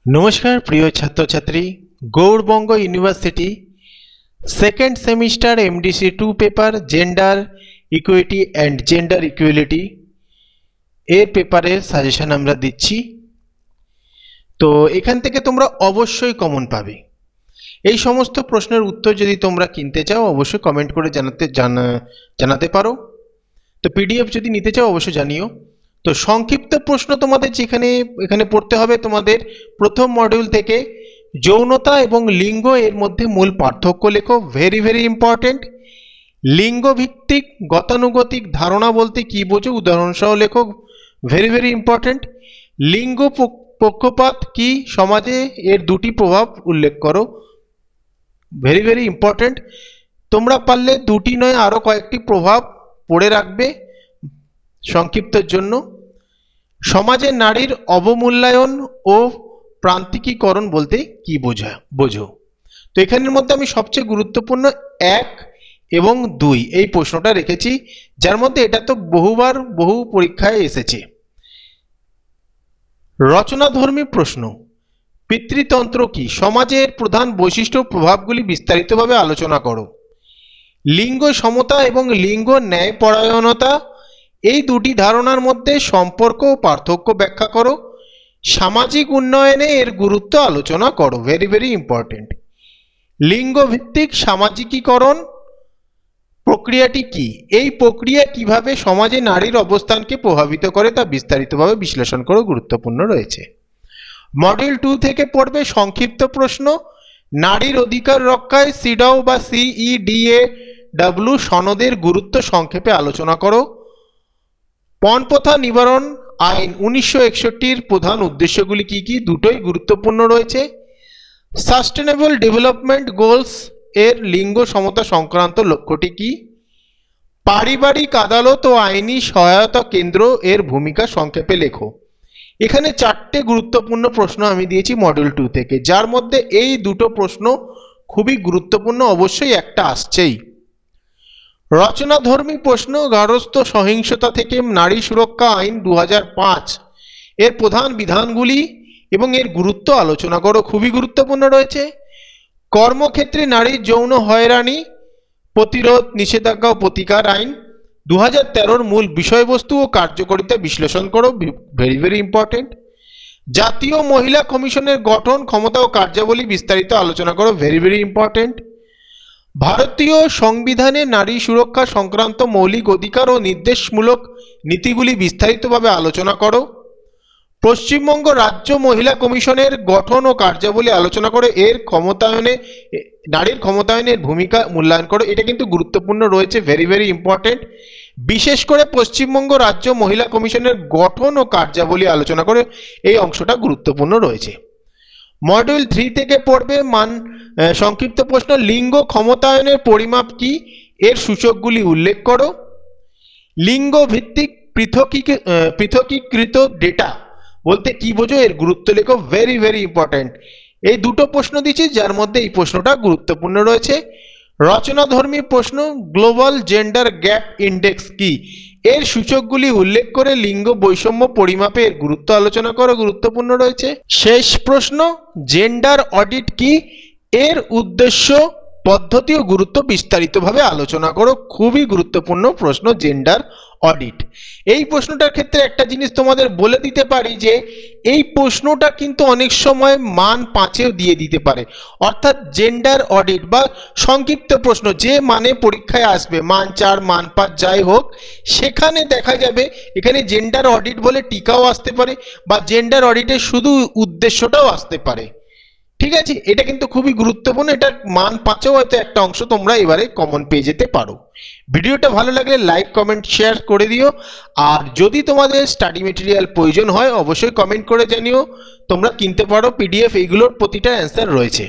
नमस्कार प्रिय छात्र छात्री Gourbanga university second semester MDC 2 paper gender equity and gender equality एर पेपारेर साजेशन आमरा दिচ্ছি। तो एखान থেকে তোমরা অবশ্যই কমন পাবে। এই সমস্ত প্রশ্নের উত্তর যদি তোমরা কিনতে চাও অবশ্যই কমেন্ট করে জানাতে পারো। তো পিডিএফ যদি নিতে চাও অবশ্যই জানিও। तो संक्षिप्त प्रश्न तुम्हारे एखाने पढ़ते हैं तुम्हारे प्रथम मॉड्यूल থেকে যৌনতা এবং লিঙ্গ এর মধ্যে মূল পার্থক্য লেখো। Very very important. লিঙ্গ ভিত্তিক গতানুগতিক ধারণা বলতে কি বোঝো উদাহরণ সহ লেখো। Very very important. লিঙ্গ পক্ষপাত কি সমাজে এর দুটি প্রভাব উল্লেখ করো। Very very important. তোমরা পারলে দুটি নয় আরো কয়েকটি প্রভাব পড়ে রাখবে সংক্ষিপ্তের জন্য। সমাজে নারীর অবমূল্যায়ন ও প্রান্তিকীকরণ বলতে কি বোঝো। তো এখানের মধ্যে আমি সবচেয়ে গুরুত্বপূর্ণ 1 এবং 2 এই প্রশ্নটা রেখেছি, যার মধ্যে এটা তো বহু পরীক্ষায় এসেছে। রচনাধর্মী প্রশ্ন। পিতৃতন্ত্র কি সমাজের প্রধান বৈশিষ্ট্য প্রভাবগুলি বিস্তারিতভাবে আলোচনা করো। লিঙ্গ সমতা এবং লিঙ্গ ন্যায়পরায়ণতা এই দুটি ধারণার মধ্যে সম্পর্ক ও পার্থক্য ব্যাখ্যা করো। সামাজিক উন্নয়নে এর গুরুত্ব আলোচনা করো। Very very important. লিঙ্গ ভিত্তিক সামাজিকীকরণ প্রক্রিয়াটি কি, এই প্রক্রিয়া কিভাবে সমাজে নারীর অবস্থানকে প্রভাবিত করে তা বিস্তারিতভাবে বিশ্লেষণ করো, গুরুত্বপূর্ণ রয়েছে। মডিউল 2 থেকে পড়বে সংক্ষিপ্ত প্রশ্ন। নারীর অধিকার রক্ষায় সিডাও বা CEDAW সনদের গুরুত্ব সংক্ষেপে আলোচনা করো। পণপ্রথা নিবারণ আইন 1961 প্রধান উদ্দেশ্যগুলি কি কি, দুটোই গুরুত্বপূর্ণ রয়েছে। সাস্টেনেবল ডেভেলপমেন্ট গোলস এর লিঙ্গ সমতা সংক্রান্ত লক্ষ্যটি কি। পারিবারিক আদালত ও আইনি সহায়তা কেন্দ্র এর ভূমিকা সংক্ষেপে লেখো। এখানে 4টে গুরুত্বপূর্ণ প্রশ্ন আমি দিয়েছি মডিউল 2 থেকে, যার মধ্যে এই দুটো প্রশ্ন খুবই গুরুত্বপূর্ণ, অবশ্যই একটা আসছেই। রচনাধর্মী প্রশ্ন। গার্হস্থ্য সহিংসতা থেকে নারী সুরক্ষা আইন 2005 এর প্রধান বিধানগুলি এবং এর গুরুত্ব আলোচনা করো, খুবই গুরুত্বপূর্ণ রয়েছে। কর্মক্ষেত্রে নারীর যৌন হয়রানি প্রতিরোধ নিষেধাজ্ঞা ও প্রতিকার আইন 2013 মূল বিষয়বস্তু ও কার্যকারিতা বিশ্লেষণ করো। Very very important. জাতীয় মহিলা কমিশনের গঠন ক্ষমতা ও কার্যাবলী বিস্তারিত আলোচনা করো। Very very important. ভারতীয় সংবিধানে নারী সুরক্ষা সংক্রান্ত মৌলিক অধিকার ও নির্দেশমূলক নীতিগুলি বিস্তারিতভাবে আলোচনা করো। পশ্চিমবঙ্গ রাজ্য মহিলা কমিশনের গঠন ও কার্যাবলী আলোচনা করে এর ক্ষমতায়নে নারীর ক্ষমতায়নের ভূমিকা মূল্যায়ন করো। এটা কিন্তু গুরুত্বপূর্ণ রয়েছে, ভেরি ভেরি ইম্পর্টেন্ট। বিশেষ করে পশ্চিমবঙ্গ রাজ্য মহিলা কমিশনের গঠন ও কার্যাবলী আলোচনা করে এই অংশটা গুরুত্বপূর্ণ রয়েছে। মডিউল 3 থেকে পড়বে সংক্ষিপ্ত প্রশ্ন। লিঙ্গ ক্ষমতায়নের পরিমাপ কি, এর সূচকগুলি উল্লেখ করো। লিঙ্গ ভিত্তিক পৃথকীকৃত ডেটা বলতে কি বোঝো, এর গুরুত্ব লেখো। Very very important. এই দুটো প্রশ্ন দিচ্ছি, যার মধ্যে এই প্রশ্নটা গুরুত্বপূর্ণ রয়েছে। রচনাধর্মী প্রশ্ন। গ্লোবাল জেন্ডার গ্যাপ ইন্ডেক্স কি, এর সূচকগুলি উল্লেখ করে লিঙ্গ বৈষম্য পরিমাপে এর গুরুত্ব আলোচনা করো, গুরুত্বপূর্ণ রয়েছে। শেষ প্রশ্ন। জেন্ডার অডিট কি, এর উদ্দেশ্য পদ্ধতি ও গুরুত্ব বিস্তারিতভাবে আলোচনা করো। খুবই গুরুত্বপূর্ণ প্রশ্ন জেন্ডার অডিট। এই প্রশ্নটার ক্ষেত্রে একটা জিনিস তোমাদের বলে দিতে পারি যে এই প্রশ্নটা কিন্তু অনেক সময় মান 5এও দিয়ে দিতে পারে, অর্থাৎ জেন্ডার অডিট বা সংক্ষিপ্ত প্রশ্ন যে মানে পরীক্ষায় আসবে মান 4 মান 5 যাই হোক, সেখানে দেখা যাবে এখানে জেন্ডার অডিট বলে টিকাও আসতে পারে বা জেন্ডার অডিটের শুধু উদ্দেশ্যটাও আসতে পারে। ঠিক আছে, এটা কিন্তু খুবই গুরুত্বপূর্ণ। এটা মান 5এও হয়তো একটা অংশ তোমরা এবারে কমন পেয়ে যেতে পারো। ভিডিওটা ভালো লাগলে লাইক কমেন্ট শেয়ার করে দিও। আর যদি তোমাদের স্টাডি মেটেরিয়াল প্রয়োজন হয় অবশ্যই কমেন্ট করে জানিও। তোমরা কিনতে পারো পিডিএফ, এইগুলোর প্রতিটা অ্যান্সার রয়েছে।